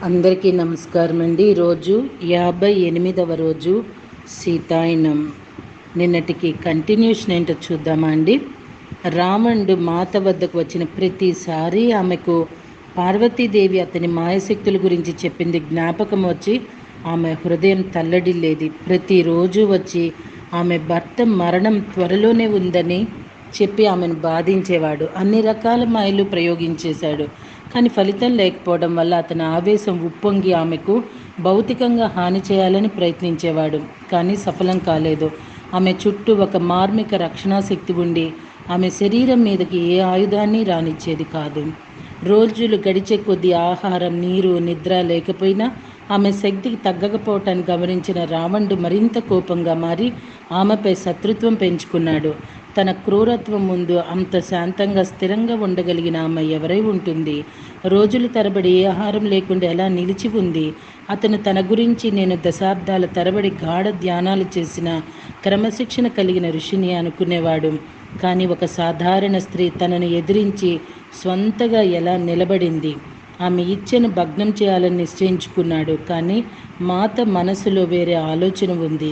అందరికీ నమస్కారం అండి. ఈరోజు 58వ రోజు సీతాయనం. నిన్నటికి కంటిన్యూషన్ ఏంటో చూద్దామా అండి. రావణుడు మాత వద్దకు వచ్చిన ప్రతిసారి ఆమెకు పార్వతీదేవి అతని మాయశక్తుల గురించి చెప్పింది జ్ఞాపకం వచ్చి ఆమె హృదయం తల్లడిల్లేది. ప్రతిరోజు వచ్చి ఆమె భర్త మరణం త్వరలోనే ఉందని చెప్పి ఆమెను బాధించేవాడు. అన్ని రకాల మాయలు ప్రయోగించేశాడు. కానీ ఫలితం లేకపోవడం వల్ల అతని ఆవేశం ఉప్పొంగి ఆమెకు భౌతికంగా హాని చేయాలని ప్రయత్నించేవాడు. కానీ సఫలం కాలేదు. ఆమె చుట్టూ ఒక మార్మిక రక్షణా శక్తి ఉండి ఆమె శరీరం మీదకి ఏ ఆయుధాన్ని రానిచ్చేది కాదు. రోజులు గడిచే కొద్దీ ఆహారం, నీరు, నిద్ర లేకపోయినా ఆమె శక్తికి తగ్గకపోవటాన్ని గమనించిన రావణుడు మరింత కోపంగా మారి ఆమెపై శత్రుత్వం పెంచుకున్నాడు. తన క్రూరత్వం ముందు అంత శాంతంగా స్థిరంగా ఉండగలిగిన ఆమె ఎవరై ఉంటుంది? రోజుల తరబడి ఏ ఆహారం లేకుండా ఎలా నిలిచి ఉంది? అతను తన గురించి నేను దశాబ్దాల తరబడి గాఢ ధ్యానాలు చేసిన క్రమశిక్షణ కలిగిన ఋషిని అనుకునేవాడు. కానీ ఒక సాధారణ స్త్రీ తనను ఎదిరించి స్వంతగా ఎలా నిలబడింది? ఆమె ఇచ్ఛను భగ్నం చేయాలని నిశ్చయించుకున్నాడు. కానీ మాత మనసులో వేరే ఆలోచన ఉంది.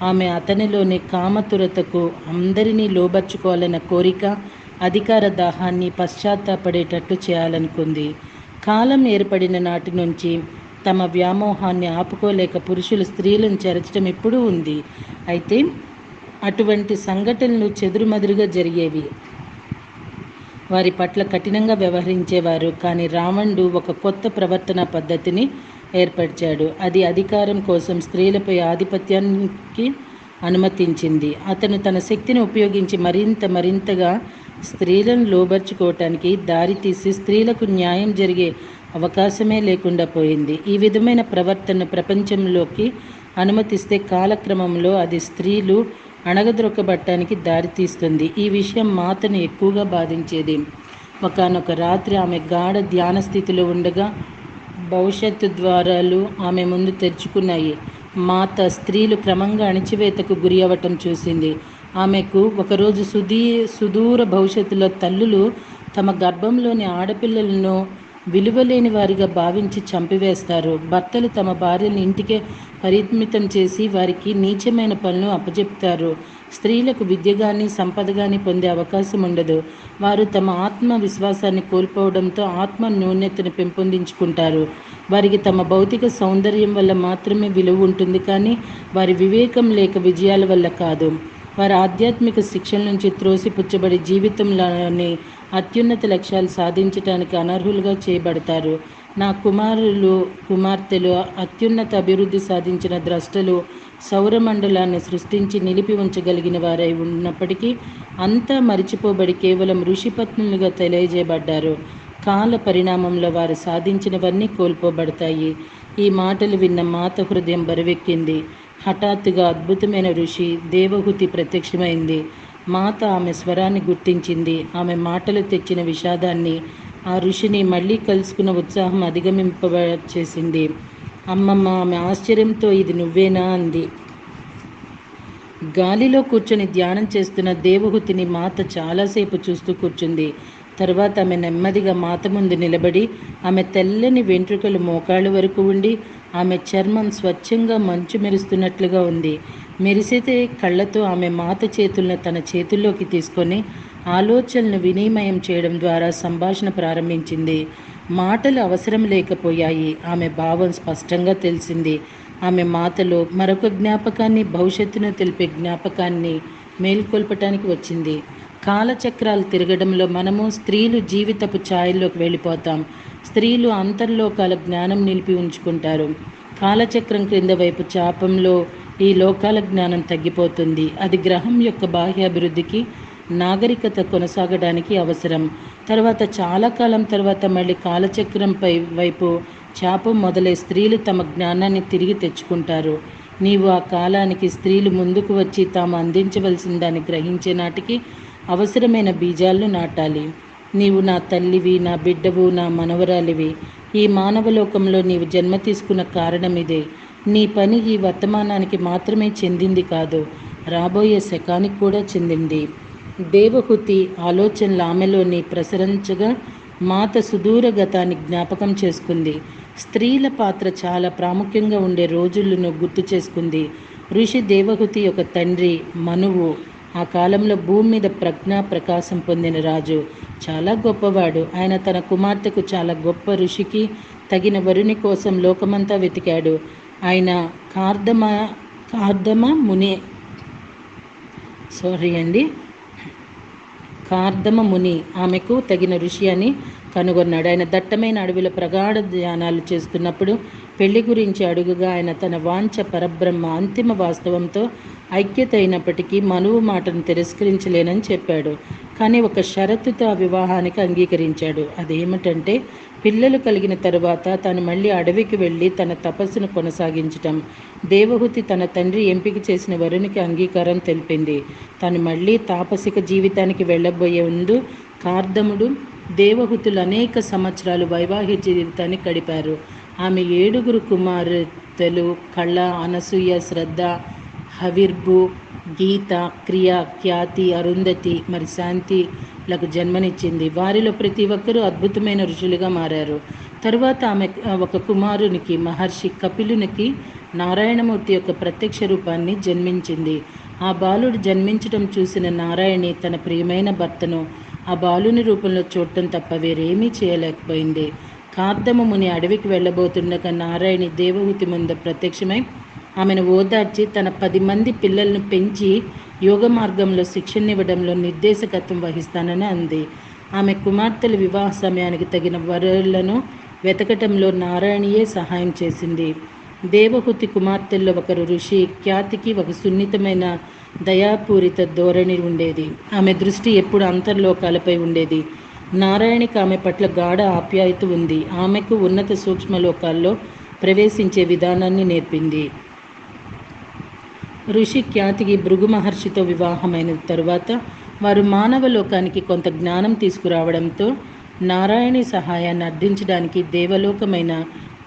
ఆమె అతనిలోని కామతురతకు, అందరినీ లోబర్చుకోవాలన్న కోరిక, అధికార దాహాన్ని పశ్చాత్తాపడేటట్టు చేయాలనుకుంది. కాలం ఏర్పడిన నాటి నుంచి తమ వ్యామోహాన్ని ఆపుకోలేక పురుషులు స్త్రీలను చెరచడం ఎప్పుడూ ఉంది. అయితే అటువంటి సంఘటనలు చెదురుమదురుగా జరిగేవి. వారి పట్ల కఠినంగా వ్యవహరించేవారు. కానీ రావణుడు ఒక కొత్త ప్రవర్తన పద్ధతిని ఏర్పరిచాడు. అది అధికారం కోసం స్త్రీలపై ఆధిపత్యానికి అనుమతించింది. అతను తన శక్తిని ఉపయోగించి మరింతగా స్త్రీలను లోబర్చుకోవటానికి దారితీసి స్త్రీలకు న్యాయం జరిగే అవకాశమే లేకుండా పోయింది. ఈ విధమైన ప్రవర్తన ప్రపంచంలోకి అనుమతిస్తే కాలక్రమంలో అది స్త్రీలు అణగద్రొక్కబట్టడానికి దారితీస్తుంది. ఈ విషయం మాతను ఎక్కువగా బాధించేది. ఒకానొక రాత్రి ఆమె గాఢ ధ్యాన స్థితిలో ఉండగా భవిష్యత్తు ద్వారాలు ఆమె ముందు తెరుచుకున్నాయి. మాత స్త్రీలు క్రమంగా అణిచివేతకు గురి అవ్వటం చూసింది. ఆమెకు ఒకరోజు సుదూర భవిష్యత్తులో తల్లులు తమ గర్భంలోని ఆడపిల్లలను విలువలేని వారిగా భావించి చంపివేస్తారు. భర్తలు తమ భార్యను ఇంటికే పరిమితం చేసి వారికి నీచమైన పనులు అప్పచెప్తారు. స్త్రీలకు విద్య కానీ సంపద కానీ పొందే అవకాశం ఉండదు. వారు తమ ఆత్మ విశ్వాసాన్ని కోల్పోవడంతో ఆత్మ న్యూనతను పెంపొందించుకుంటారు. వారికి తమ భౌతిక సౌందర్యం వల్ల మాత్రమే విలువ ఉంటుంది, కానీ వారి వివేకం లేక విజయాల వల్ల కాదు. వారి ఆధ్యాత్మిక శిక్షణ నుంచి త్రోసిపుచ్చబడి జీవితంలోని అత్యున్నత లక్ష్యాలు సాధించడానికి అనర్హులుగా చేయబడతారు. నా కుమార్తెలు అత్యున్నత అభివృద్ధి సాధించిన ద్రష్టలు సౌరమండలాన్ని సృష్టించి నిలిపి ఉంచగలిగిన వారై ఉన్నప్పటికీ అంతా మరిచిపోబడి కేవలం ఋషిపత్నులుగా తెలియజేయబడ్డారు. కాల పరిణామంలో వారు సాధించినవన్నీ కోల్పోబడతాయి. ఈ మాటలు విన్న మాత హృదయం బరువెక్కింది. హఠాత్తుగా అద్భుతమైన ఋషి దేవహూతి ప్రత్యక్షమైంది. మాత ఆమె స్వరాన్ని గుర్తించింది. ఆమె మాటలు తెచ్చిన విషాదాన్ని, ఆ ఋషిని మళ్ళీ కలుసుకున్న ఉత్సాహం అధిగమింపచేసింది. అమ్మమ్మ, ఆమె ఆశ్చర్యంతో ఇది నువ్వేనా అంది. గాలిలో కూర్చొని ధ్యానం చేస్తున్న దేవహూతిని మాత చాలాసేపు చూస్తూ కూర్చుంది. తర్వాత ఆమె నెమ్మదిగా మాత ముందు నిలబడి, ఆమె తెల్లని వెంట్రుకలు మోకాళ్ళ వరకు ఉండి ఆమె చర్మం స్వచ్ఛంగా మంచు మెరుస్తున్నట్లుగా ఉంది. మెరిసే కళ్ళతో ఆమె మాత చేతులను తన చేతుల్లోకి తీసుకొని ఆలోచనలను వినిమయం చేయడం ద్వారా సంభాషణ ప్రారంభించింది. మాటలు అవసరం లేకపోయాయి. ఆమె భావం స్పష్టంగా తెలిసింది. ఆమె మాటలో మరొక జ్ఞాపకాన్ని, భవిష్యత్తును తెలిపే జ్ఞాపకాన్ని మేల్కొల్పటానికి వచ్చింది. కాలచక్రాలు తిరగడంలో మనము స్త్రీలు జీవితపు ఛాయల్లోకి వెళ్ళిపోతాం. స్త్రీలు అంతర్లోకాల జ్ఞానం నిలిపి ఉంచుకుంటారు. కాలచక్రం క్రింద వైపు చాపంలో ఈ లోకాల జ్ఞానం తగ్గిపోతుంది. అది గ్రహం యొక్క బాహ్య అభివృద్ధికి, నాగరికత కొనసాగడానికి అవసరం. తర్వాత చాలా కాలం తర్వాత మళ్ళీ కాలచక్రంపై వైపు చాపం మొదలై స్త్రీలు తమ జ్ఞానాన్ని తిరిగి తెచ్చుకుంటారు. నీవు ఆ కాలానికి స్త్రీలు ముందుకు వచ్చి తాము అందించవలసిన దాన్ని గ్రహించే నాటికి అవసరమైన బీజాలను నాటాలి. నీవు నా తల్లివి, నా బిడ్డవు, నా మనవరాలివి. ఈ మానవలోకంలో నీవు జన్మ తీసుకున్న కారణం ఇదే. నీ పని ఈ వర్తమానానికి మాత్రమే చెందింది కాదు, రాబోయే శకానికి కూడా చెందింది. దేవహూతి ఆలోచనలు ఆమెలోని ప్రసరించగా మాత సుదూర గతాన్ని జ్ఞాపకం చేసుకుంది. స్త్రీల పాత్ర చాలా ప్రాముఖ్యంగా ఉండే రోజులను గుర్తు చేసుకుంది. ఋషి దేవహూతి యొక్క తండ్రి మనువు ఆ కాలంలో భూమి మీద ప్రజ్ఞా ప్రకాశం పొందిన రాజు. చాలా గొప్పవాడు. ఆయన తన కుమార్తెకు చాలా గొప్ప ఋషికి తగిన వరుని కోసం లోకమంతా వెతికాడు. ఆయన కార్దమ ముని కార్దమ ముని ఆమెకు తగిన ఋషి అని కనుగొన్నాడు. ఆయన దట్టమైన అడవిలో ప్రగాఢ ధ్యానాలు చేస్తున్నప్పుడు పెళ్లి గురించి అడుగుగా ఆయన తన వాంఛ పరబ్రహ్మ అంతిమ వాస్తవంతో ఐక్యత అయినప్పటికీ మనువు మాటను తిరస్కరించలేనని చెప్పాడు. కానీ ఒక షరతుతో ఆ వివాహానికి అంగీకరించాడు. అదేమిటంటే పిల్లలు కలిగిన తరువాత తను మళ్ళీ అడవికి వెళ్ళి తన తపస్సును కొనసాగించటం. దేవహూతి తన తండ్రి ఎంపిక చేసిన వరునికి అంగీకారం తెలిపింది. తను మళ్ళీ తాపసిక జీవితానికి వెళ్ళబోయే ముందు కార్దముడు దేవహూతులు అనేక సంవత్సరాలు వైవాహిక జీవితాన్ని గడిపారు. ఆమె 7 కుమార్తెలు కళ, అనసూయ, శ్రద్ధ, హవిర్భు, గీత, క్రియ, ఖ్యాతి, అరుంధతి మరి శాంతిలకు జన్మనిచ్చింది. వారిలో ప్రతి ఒక్కరూ అద్భుతమైన ఋషులుగా మారారు. తరువాత ఆమె ఒక కుమారునికి మహర్షి కపిలునికి నారాయణమూర్తి యొక్క ప్రత్యక్ష రూపాన్ని జన్మించింది. ఆ బాలుడు జన్మించడం చూసిన నారాయణి తన ప్రియమైన భర్తను ఆ బాలుని రూపంలో చూడటం తప్ప వేరేమీ చేయలేకపోయింది. కార్దమ ముని అడవికి వెళ్ళబోతుండగా నారాయణి దేవహూతి ముందు ప్రత్యక్షమై ఆమెను ఓదార్చి తన 10 మంది పిల్లలను పెంచి యోగ మార్గంలో శిక్షణనివ్వడంలో నిర్దేశకత్వం వహిస్తానని అంది. ఆమె కుమార్తెల వివాహ సమయానికి తగిన వరులను వెతకటంలో నారాయణియే సహాయం చేసింది. దేవహూతి కుమార్తెల్లో ఒకరు ఋషి ఖ్యాతికి ఒక సున్నితమైన దయాపూరిత ధోరణి ఉండేది. ఆమె దృష్టి ఎప్పుడు అంతర్లోకాలపై ఉండేది. నారాయణికి ఆమె పట్ల గాఢ ఆప్యాయత ఉంది. ఆమెకు ఉన్నత సూక్ష్మలోకాల్లో ప్రవేశించే విధానాన్ని నేర్పింది. ఋషి ఖ్యాతికి భృగు మహర్షితో వివాహమైన తరువాత వారు మానవ లోకానికి కొంత జ్ఞానం తీసుకురావడంతో నారాయణి సహాయాన్ని అర్థించడానికి దేవలోకమైన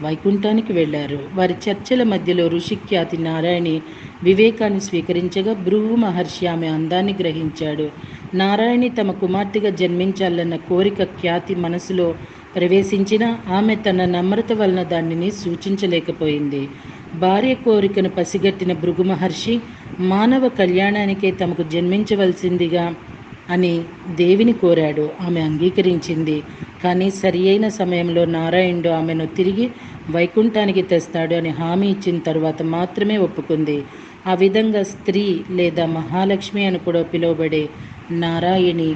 వైకుంఠానికి వెళ్ళారు. వారి చర్చల మధ్యలో ఋషి ఖ్యాతి నారాయణి వివేకాన్ని స్వీకరించగా భృగు మహర్షి ఆమె అందాన్ని గ్రహించాడు. నారాయణి తమ కుమార్తెగా జన్మించాలన్న కోరిక ఖ్యాతి మనసులో ప్రవేశించిన ఆమె తన నమ్రత వలన దానిని సూచించలేకపోయింది. భార్య కోరికను పసిగట్టిన భృగు మహర్షి మానవ కళ్యాణానికే తమకు జన్మించవలసిందిగా అని దేవిని కోరాడు. ఆమె అంగీకరించింది. కానీ సరి అయిన సమయంలో నారాయణుడు ఆమెను తిరిగి వైకుంఠానికి తెస్తాడు అని హామీ ఇచ్చిన తరువాత మాత్రమే ఒప్పుకుంది. ఆ విధంగా స్త్రీ లేదా మహాలక్ష్మి అని కూడా పిలువబడే నారాయణి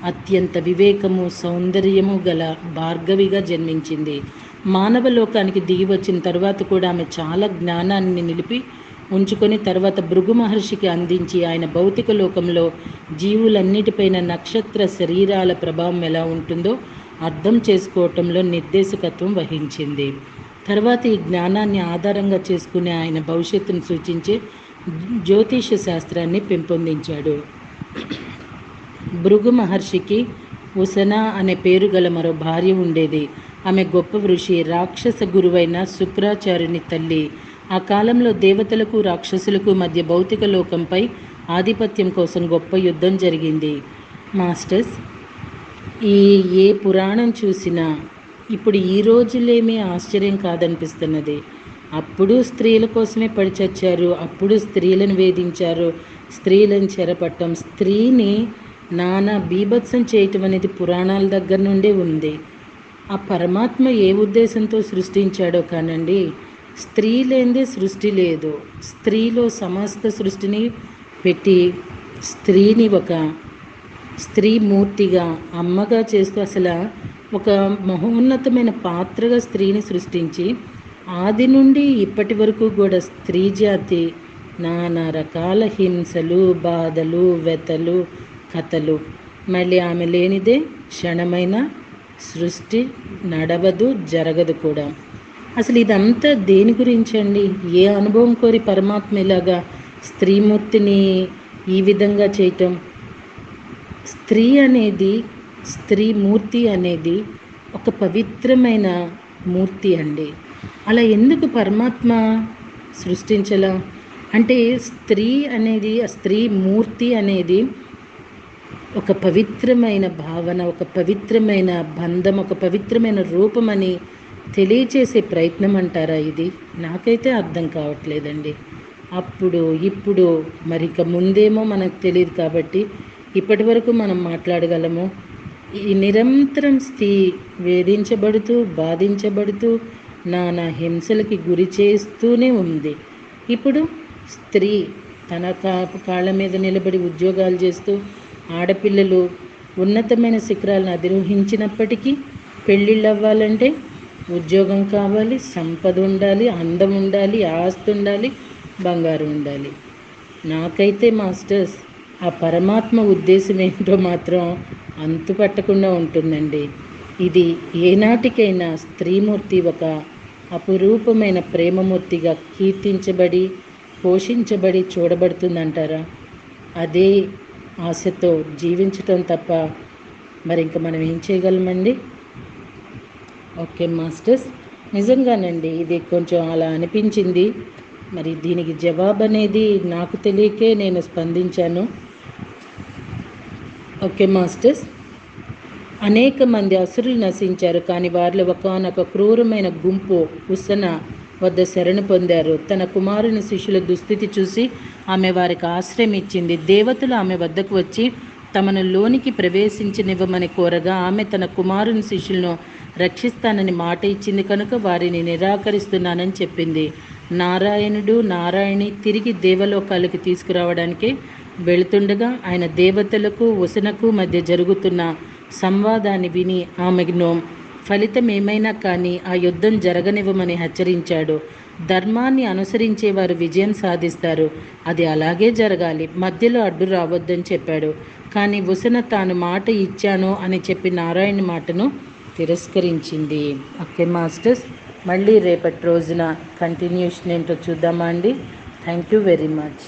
అత్యంత వివేకము సౌందర్యము గల భార్గవిగా జన్మించింది. మానవ లోకానికి దిగి వచ్చిన తర్వాత కూడా ఆమె చాలా జ్ఞానాన్ని నిలిపి ఉంచుకొని తర్వాత భృగు మహర్షికి అందించి ఆయన భౌతిక లోకంలో జీవులన్నిటిపైన నక్షత్ర శరీరాల ప్రభావం ఎలా ఉంటుందో అర్థం చేసుకోవటంలో నిర్దేశకత్వం వహించింది. తర్వాత ఈ జ్ఞానాన్ని ఆధారంగా చేసుకునే ఆయన భవిష్యత్తును సూచించే జ్యోతిష శాస్త్రాన్ని పెంపొందించాడు. భృగు మహర్షికి ఉసన అనే పేరు గల మరో భార్య ఉండేది. ఆమె గొప్ప ఋషి రాక్షస గురువైన శుక్రాచార్యుని తల్లి. ఆ కాలంలో దేవతలకు రాక్షసులకు మధ్య భౌతిక లోకంపై ఆధిపత్యం కోసం గొప్ప యుద్ధం జరిగింది. మాస్టర్స్, ఏ పురాణం చూసినా ఇప్పుడు ఈ రోజులేమీ ఆశ్చర్యం కాదనిపిస్తున్నది. అప్పుడు స్త్రీల కోసమే పడిచచ్చారు, అప్పుడు స్త్రీలను వేధించారు, స్త్రీలను చెరపట్టం, స్త్రీని నానా బీభత్సం చేయటం అనేది పురాణాల దగ్గర నుండే ఉంది. ఆ పరమాత్మ ఏ ఉద్దేశంతో సృష్టించాడో కానండి, స్త్రీ లేనిదే సృష్టి లేదు. స్త్రీలో సమస్త సృష్టిని పెట్టి స్త్రీని ఒక స్త్రీ మూర్తిగా అమ్మగా చేస్తూ అసలు ఒక మహోన్నతమైన పాత్రగా స్త్రీని సృష్టించి ఆది నుండి ఇప్పటి వరకు కూడా స్త్రీ జాతి నానా రకాల హింసలు, బాధలు, వ్యతలు, కథలు. మళ్ళీ ఆమె లేనిదే క్షణమైన సృష్టి నడవదు, జరగదు కూడా. అసలు ఇదంతా దేని గురించి అండి? ఏ అనుభవం కోరి పరమాత్మ ఇలాగా స్త్రీమూర్తిని ఈ విధంగా చేయటం? స్త్రీమూర్తి అనేది ఒక పవిత్రమైన మూర్తి అండి. అలా ఎందుకు పరమాత్మ సృష్టించలా అంటే స్త్రీ మూర్తి అనేది ఒక పవిత్రమైన భావన, ఒక పవిత్రమైన బంధం, ఒక పవిత్రమైన రూపమని తెలియచేసే ప్రయత్నం అంటారా ఇది? నాకైతే అర్థం కావట్లేదండి. అప్పుడు ఇప్పుడు మరి ఇక ముందేమో మనకు తెలియదు కాబట్టి ఇప్పటి వరకు మనం మాట్లాడగలము. ఈ నిరంతరం స్త్రీ వేధించబడుతూ బాధించబడుతూ నానా హింసలకి గురి చేస్తూనే ఉంది. ఇప్పుడు స్త్రీ తన కాళ్ళ మీద నిలబడి ఉద్యోగాలు చేస్తూ ఆడపిల్లలు ఉన్నతమైన శిఖరాలను అధిరోహించినప్పటికీ పెళ్ళిళ్ళు అవ్వాలంటే ఉద్యోగం కావాలి, సంపద ఉండాలి, అందం ఉండాలి, ఆస్తి ఉండాలి, బంగారం ఉండాలి. నాకైతే మాస్టర్స్ ఆ పరమాత్మ ఉద్దేశం ఏంటో మాత్రం అంతుపట్టకుండా ఉంటుందండి. ఇది ఏనాటికైనా స్త్రీమూర్తి ఒక అపురూపమైన ప్రేమమూర్తిగా కీర్తించబడి పోషించబడి చూడబడుతుందంటారా? అదే ఆశతో జీవించటం తప్ప మరి ఇంక మనం ఏం చేయగలమండి? ఓకే మాస్టర్స్, నిజంగానండి ఇది కొంచెం అలా అనిపించింది. మరి దీనికి జవాబు అనేది నాకు తెలియకే నేను స్పందించాను. ఓకే మాస్టర్స్, అనేక మంది అసురులు నశించారు, కానీ వారిలో ఒకానొక క్రూరమైన గుంపు ఉసన వద్ద శరణు పొందారు. తన కుమారుని శిష్యుల దుస్థితి చూసి ఆమె వారికి ఆశ్రయం ఇచ్చింది. దేవతలు ఆమె వద్దకు వచ్చి తమను లోనికి ప్రవేశించనివ్వమని కోరగా ఆమె తన కుమారుని శిష్యులను రక్షిస్తానని మాట ఇచ్చింది కనుక వారిని నిరాకరిస్తున్నానని చెప్పింది. నారాయణుడు నారాయణి తిరిగి దేవలోకాలకు తీసుకురావడానికి వెళుతుండగా ఆయన దేవతలకు ఉసనకు మధ్య జరుగుతున్న సంవాదాన్ని విని ఆమెను ఫలితం ఏమైనా కానీ ఆ యుద్ధం జరగనివ్వమని హెచ్చరించాడు. ధర్మాన్ని అనుసరించేవారు విజయం సాధిస్తారు, అది అలాగే జరగాలి, మధ్యలో అడ్డు రావద్దని చెప్పాడు. కానీ ఉసన తాను మాట ఇచ్చాను అని చెప్పి నారాయణ మాటను తిరస్కరించింది. ఓకే మాస్టర్స్, మళ్ళీ రేపటి రోజున కంటిన్యూషన్ ఏంటో చూద్దామా అండి? Thank you very much.